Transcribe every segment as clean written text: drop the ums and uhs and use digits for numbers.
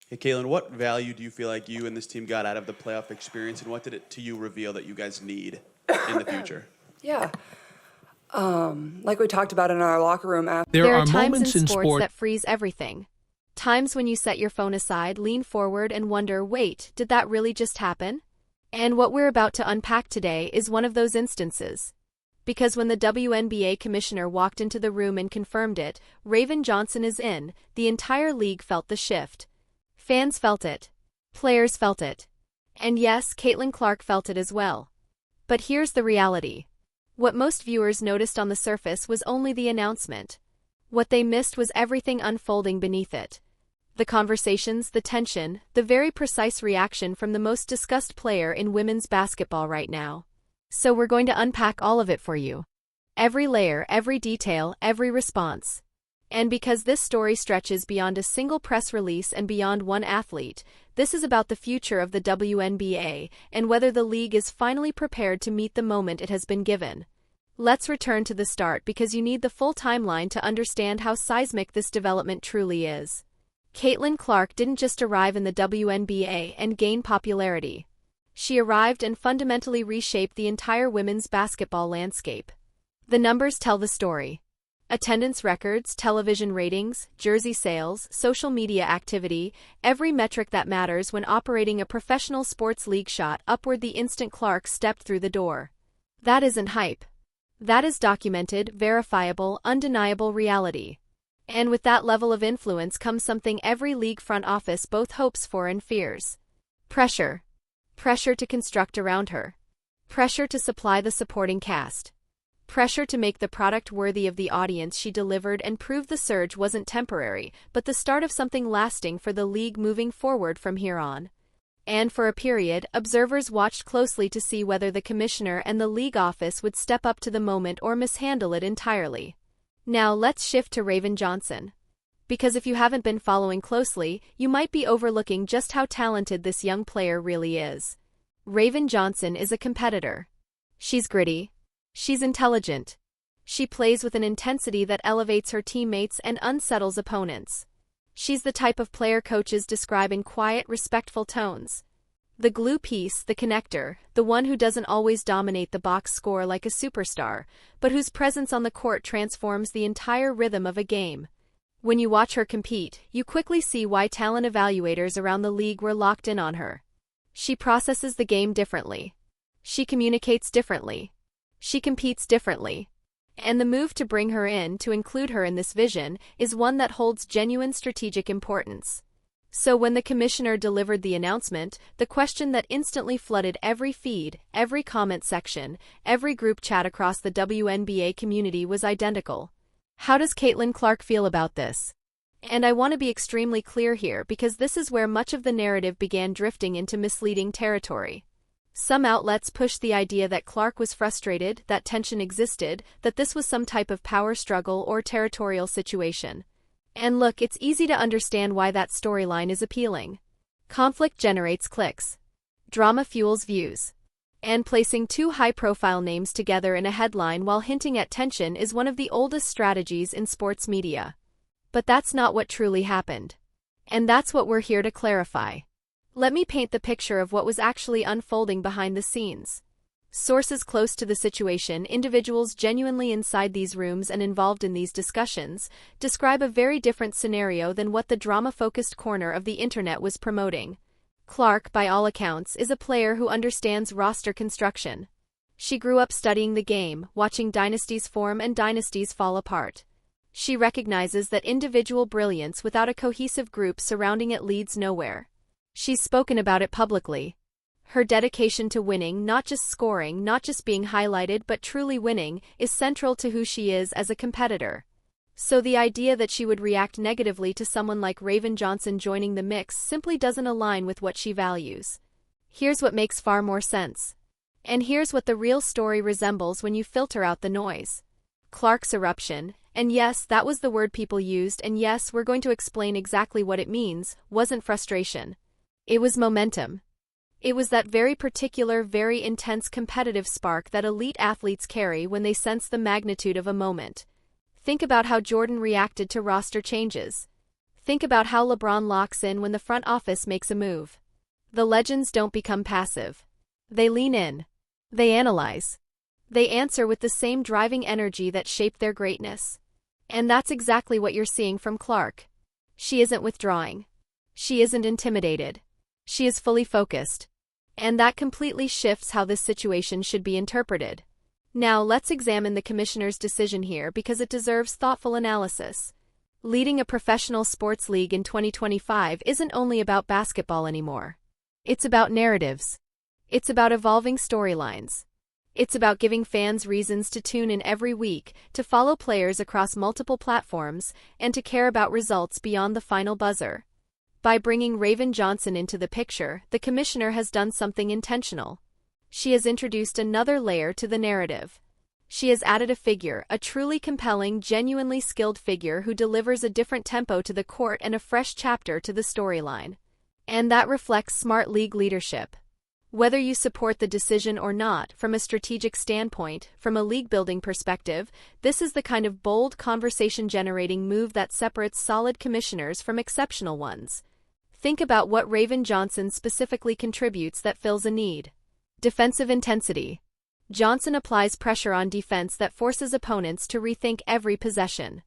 Hey, Caitlin, what value do you feel like you and this team got out of the playoff experience, and what did it to you reveal that you guys need in the future? Yeah. Like we talked about in our locker room after. There are times in sports that freeze everything. Times when you set your phone aside, lean forward, and wonder, wait, did that really just happen? And what we're about to unpack today is one of those instances. Because when the WNBA commissioner walked into the room and confirmed it, Raven Johnson is in, the entire league felt the shift. Fans felt it. Players felt it. And yes, Caitlin Clark felt it as well. But here's the reality. What most viewers noticed on the surface was only the announcement. What they missed was everything unfolding beneath it. The conversations, the tension, the very precise reaction from the most discussed player in women's basketball right now. So we're going to unpack all of it for you. Every layer, every detail, every response. And because this story stretches beyond a single press release and beyond one athlete, this is about the future of the WNBA and whether the league is finally prepared to meet the moment it has been given. Let's return to the start because you need the full timeline to understand how seismic this development truly is. Caitlin Clark didn't just arrive in the WNBA and gain popularity. She arrived and fundamentally reshaped the entire women's basketball landscape. The numbers tell the story. Attendance records, television ratings, jersey sales, social media activity, every metric that matters when operating a professional sports league shot upward the instant Clark stepped through the door. That isn't hype. That is documented, verifiable, undeniable reality. And with that level of influence comes something every league front office both hopes for and fears. Pressure. Pressure to construct around her. Pressure to supply the supporting cast. Pressure to make the product worthy of the audience she delivered and prove the surge wasn't temporary, but the start of something lasting for the league moving forward from here on. And for a period, observers watched closely to see whether the commissioner and the league office would step up to the moment or mishandle it entirely. Now let's shift to Raven Johnson. Because if you haven't been following closely, you might be overlooking just how talented this young player really is. Raven Johnson is a competitor. She's gritty. She's intelligent. She plays with an intensity that elevates her teammates and unsettles opponents. She's the type of player coaches describe in quiet, respectful tones. The glue piece, the connector, the one who doesn't always dominate the box score like a superstar, but whose presence on the court transforms the entire rhythm of a game. When you watch her compete, you quickly see why talent evaluators around the league were locked in on her. She processes the game differently. She communicates differently. She competes differently. And the move to bring her in, to include her in this vision, is one that holds genuine strategic importance. So when the commissioner delivered the announcement, the question that instantly flooded every feed, every comment section, every group chat across the WNBA community was identical. How does Caitlin Clark feel about this? And I want to be extremely clear here because this is where much of the narrative began drifting into misleading territory. Some outlets pushed the idea that Clark was frustrated, that tension existed, that this was some type of power struggle or territorial situation. And look, it's easy to understand why that storyline is appealing. Conflict generates clicks. Drama fuels views. And placing two high-profile names together in a headline while hinting at tension is one of the oldest strategies in sports media. But that's not what truly happened. And that's what we're here to clarify. Let me paint the picture of what was actually unfolding behind the scenes. Sources close to the situation, individuals genuinely inside these rooms and involved in these discussions, describe a very different scenario than what the drama-focused corner of the internet was promoting. Clark, by all accounts, is a player who understands roster construction. She grew up studying the game, watching dynasties form and dynasties fall apart. She recognizes that individual brilliance without a cohesive group surrounding it leads nowhere. She's spoken about it publicly. Her dedication to winning, not just scoring, not just being highlighted but truly winning, is central to who she is as a competitor. So the idea that she would react negatively to someone like Raven Johnson joining the mix simply doesn't align with what she values. Here's what makes far more sense. And here's what the real story resembles when you filter out the noise. Clark's eruption, and yes, that was the word people used, and yes, we're going to explain exactly what it means, wasn't frustration. It was momentum. It was that very particular, very intense competitive spark that elite athletes carry when they sense the magnitude of a moment. Think about how Jordan reacted to roster changes. Think about how LeBron locks in when the front office makes a move. The legends don't become passive. They lean in. They analyze. They answer with the same driving energy that shaped their greatness. And that's exactly what you're seeing from Clark. She isn't withdrawing. She isn't intimidated. She is fully focused. And that completely shifts how this situation should be interpreted. Now let's examine the commissioner's decision here because it deserves thoughtful analysis. Leading a professional sports league in 2025 isn't only about basketball anymore. It's about narratives. It's about evolving storylines. It's about giving fans reasons to tune in every week, to follow players across multiple platforms, and to care about results beyond the final buzzer. By bringing Raven Johnson into the picture, the commissioner has done something intentional. She has introduced another layer to the narrative. She has added a figure, a truly compelling, genuinely skilled figure who delivers a different tempo to the court and a fresh chapter to the storyline. And that reflects smart league leadership. Whether you support the decision or not, from a strategic standpoint, from a league-building perspective, this is the kind of bold, conversation-generating move that separates solid commissioners from exceptional ones. Think about what Raven Johnson specifically contributes that fills a need. Defensive intensity. Johnson applies pressure on defense that forces opponents to rethink every possession.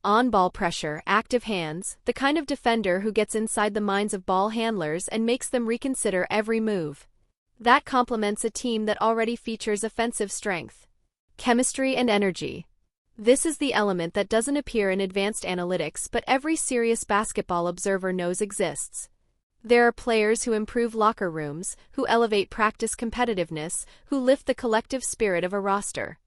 On-ball pressure, active hands, the kind of defender who gets inside the minds of ball handlers and makes them reconsider every move. That complements a team that already features offensive strength. Chemistry and energy. This is the element that doesn't appear in advanced analytics but every serious basketball observer knows exists. There are players who improve locker rooms, who elevate practice competitiveness, who lift the collective spirit of a roster.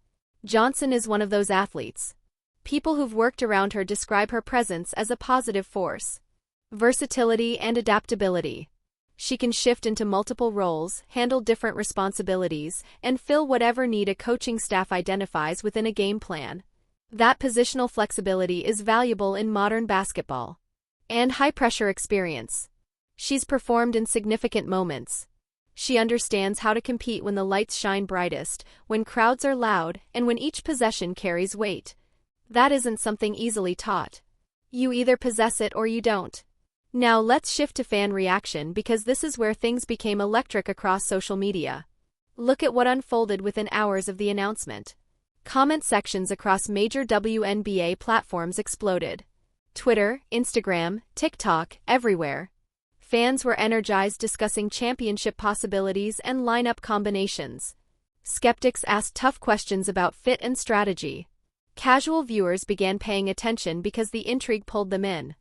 Johnson is one of those athletes. People who've worked around her describe her presence as a positive force. Versatility and adaptability. She can shift into multiple roles, handle different responsibilities, and fill whatever need a coaching staff identifies within a game plan. That positional flexibility is valuable in modern basketball. And high-pressure experience. She's performed in significant moments. She understands how to compete when the lights shine brightest, when crowds are loud, and when each possession carries weight. That isn't something easily taught. You either possess it or you don't. Now let's shift to fan reaction because this is where things became electric across social media. Look at what unfolded within hours of the announcement. Comment sections across major WNBA platforms exploded. Twitter, Instagram, TikTok, everywhere. Fans were energized discussing championship possibilities and lineup combinations. Skeptics asked tough questions about fit and strategy. Casual viewers began paying attention because the intrigue pulled them in.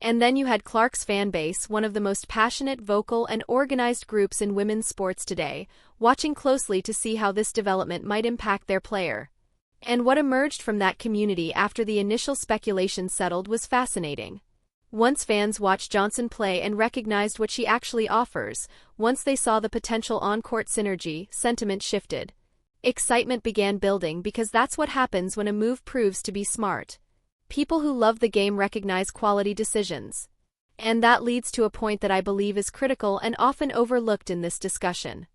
And then you had Clark's fan base, one of the most passionate, vocal, and organized groups in women's sports today, watching closely to see how this development might impact their player. And what emerged from that community after the initial speculation settled was fascinating. Once fans watched Johnson play and recognized what she actually offers, once they saw the potential on-court synergy, sentiment shifted. Excitement began building because that's what happens when a move proves to be smart. People who love the game recognize quality decisions. And that leads to a point that I believe is critical and often overlooked in this discussion.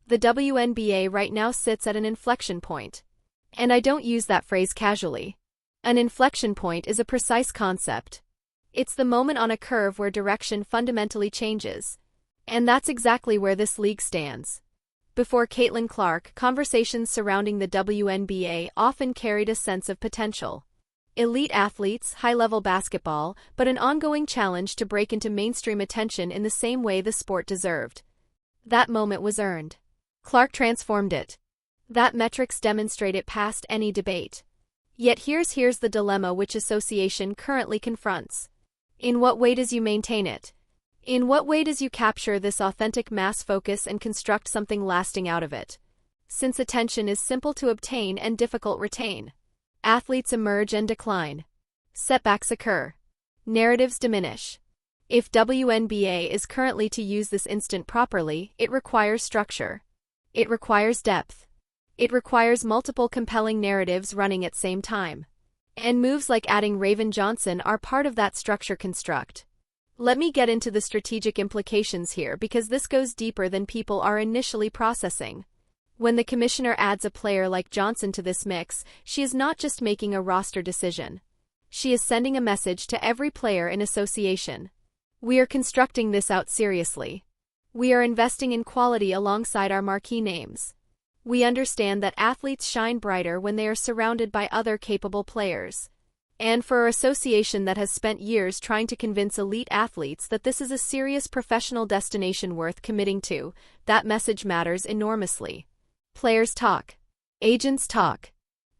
The WNBA right now sits at an inflection point. And I don't use that phrase casually. An inflection point is a precise concept. It's the moment on a curve where direction fundamentally changes. And that's exactly where this league stands. Before Caitlin Clark, conversations surrounding the WNBA often carried a sense of potential. Elite athletes, high-level basketball, but an ongoing challenge to break into mainstream attention in the same way the sport deserved. That moment was earned. Clark transformed it. That metrics demonstrate it past any debate. Yet here's the dilemma which association currently confronts. In what way does you maintain it? In what way does you capture this authentic mass focus and construct something lasting out of it? Since attention is simple to obtain and difficult retain. Athletes emerge and decline. Setbacks occur. Narratives diminish. If WNBA is currently to use this instant properly, it requires structure. It requires depth. It requires multiple compelling narratives running at same time. And moves like adding Raven Johnson are part of that structure construct. Let me get into the strategic implications here because this goes deeper than people are initially processing. When the commissioner adds a player like Johnson to this mix, she is not just making a roster decision. She is sending a message to every player in association. We are constructing this out seriously. We are investing in quality alongside our marquee names. We understand that athletes shine brighter when they are surrounded by other capable players. And for our association that has spent years trying to convince elite athletes that this is a serious professional destination worth committing to, that message matters enormously. Players talk. Agents talk.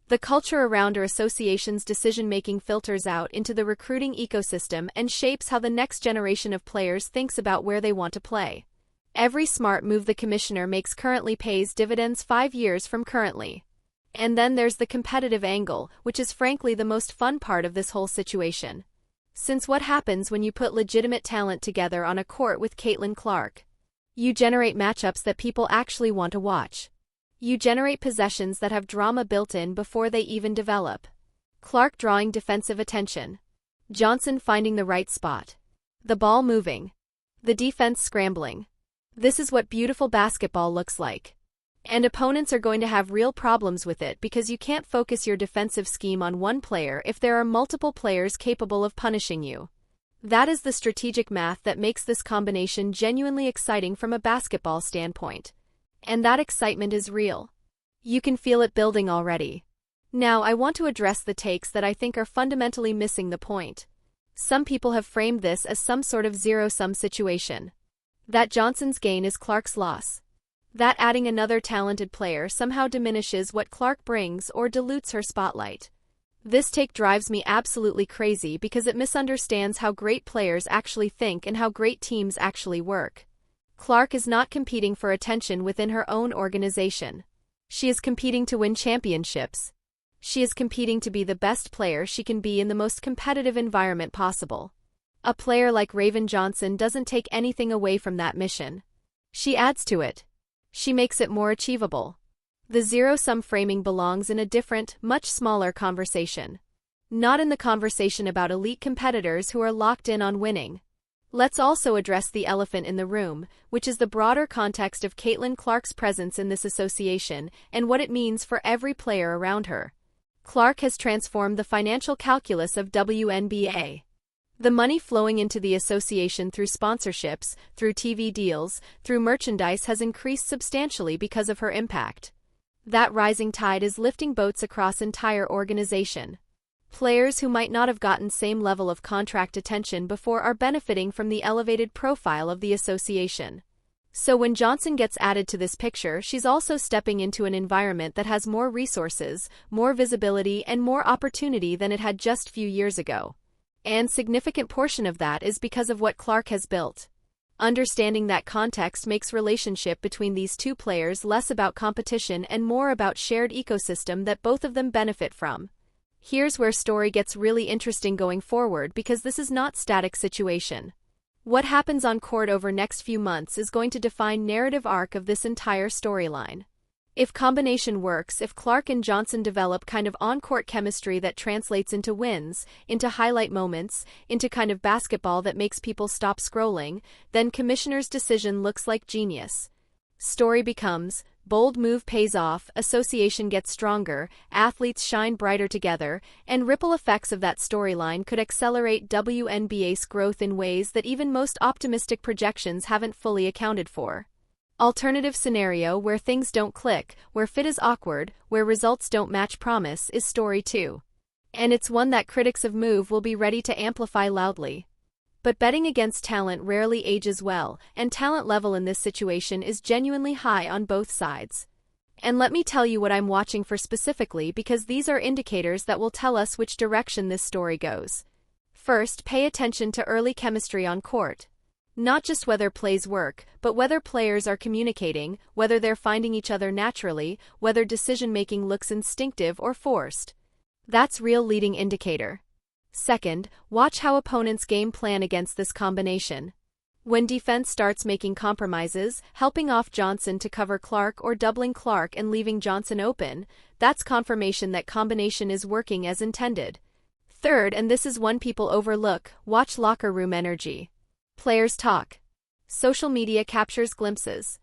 The culture around our association's decision-making filters out into the recruiting ecosystem and shapes how the next generation of players thinks about where they want to play. Every smart move the commissioner makes currently pays dividends 5 years from currently. And then there's the competitive angle, which is frankly the most fun part of this whole situation. Since what happens when you put legitimate talent together on a court with Caitlin Clark? You generate matchups that people actually want to watch. You generate possessions that have drama built in before they even develop. Clark drawing defensive attention. Johnson finding the right spot. The ball moving. The defense scrambling. This is what beautiful basketball looks like. And opponents are going to have real problems with it because you can't focus your defensive scheme on one player if there are multiple players capable of punishing you. That is the strategic math that makes this combination genuinely exciting from a basketball standpoint. And that excitement is real. You can feel it building already. Now I want to address the takes that I think are fundamentally missing the point. Some people have framed this as some sort of zero-sum situation. That Johnson's gain is Clark's loss. That adding another talented player somehow diminishes what Clark brings or dilutes her spotlight. This take drives me absolutely crazy because it misunderstands how great players actually think and how great teams actually work. Clark is not competing for attention within her own organization. She is competing to win championships. She is competing to be the best player she can be in the most competitive environment possible. A player like Raven Johnson doesn't take anything away from that mission. She adds to it. She makes it more achievable. The zero-sum framing belongs in a different, much smaller conversation. Not in the conversation about elite competitors who are locked in on winning. Let's also address the elephant in the room, which is the broader context of Caitlin Clark's presence in this association and what it means for every player around her. Clark has transformed the financial calculus of WNBA. The money flowing into the association through sponsorships, through TV deals, through merchandise has increased substantially because of her impact. That rising tide is lifting boats across entire organization. Players who might not have gotten same level of contract attention before are benefiting from the elevated profile of the association. So when Johnson gets added to this picture, she's also stepping into an environment that has more resources, more visibility, and more opportunity than it had just few years ago. And significant portion of that is because of what Clark has built. Understanding that context makes relationship between these two players less about competition and more about shared ecosystem that both of them benefit from. Here's where story gets really interesting going forward because this is not static situation. What happens on court over next few months is going to define narrative arc of this entire storyline. If combination works, if Clark and Johnson develop kind of on-court chemistry that translates into wins, into highlight moments, into kind of basketball that makes people stop scrolling, then commissioner's decision looks like genius. Story becomes, bold move pays off, association gets stronger, athletes shine brighter together, and ripple effects of that storyline could accelerate WNBA's growth in ways that even most optimistic projections haven't fully accounted for. Alternative scenario where things don't click, where fit is awkward, where results don't match promise is story 2. And it's one that critics of move will be ready to amplify loudly. But betting against talent rarely ages well, and talent level in this situation is genuinely high on both sides. And let me tell you what I'm watching for specifically because these are indicators that will tell us which direction this story goes. First, pay attention to early chemistry on court. Not just whether plays work, but whether players are communicating, whether they're finding each other naturally, whether decision-making looks instinctive or forced. That's real leading indicator. Second, watch how opponents game plan against this combination. When defense starts making compromises, helping off Johnson to cover Clark or doubling Clark and leaving Johnson open, that's confirmation that combination is working as intended. Third, and this is one people overlook, watch locker room energy. Players talk. Social media captures glimpses.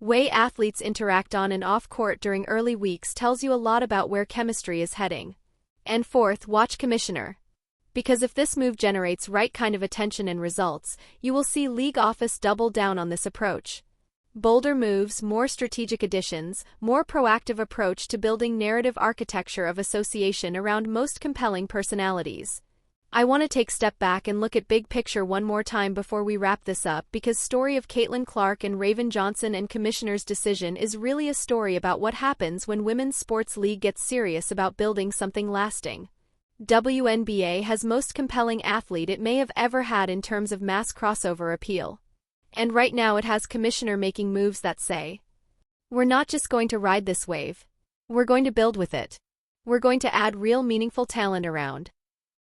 Way athletes interact on and off court during early weeks tells you a lot about where chemistry is heading. And fourth, watch commissioner. Because if this move generates right kind of attention and results, you will see league office double down on this approach. Bolder moves, more strategic additions, more proactive approach to building narrative architecture of association around most compelling personalities. I want to take step back and look at big picture one more time before we wrap this up, because story of Caitlin Clark and Raven Johnson and Commissioner's decision is really a story about what happens when Women's Sports League gets serious about building something lasting. WNBA has most compelling athlete it may have ever had in terms of mass crossover appeal. And right now it has Commissioner making moves that say, we're not just going to ride this wave. We're going to build with it. We're going to add real meaningful talent around.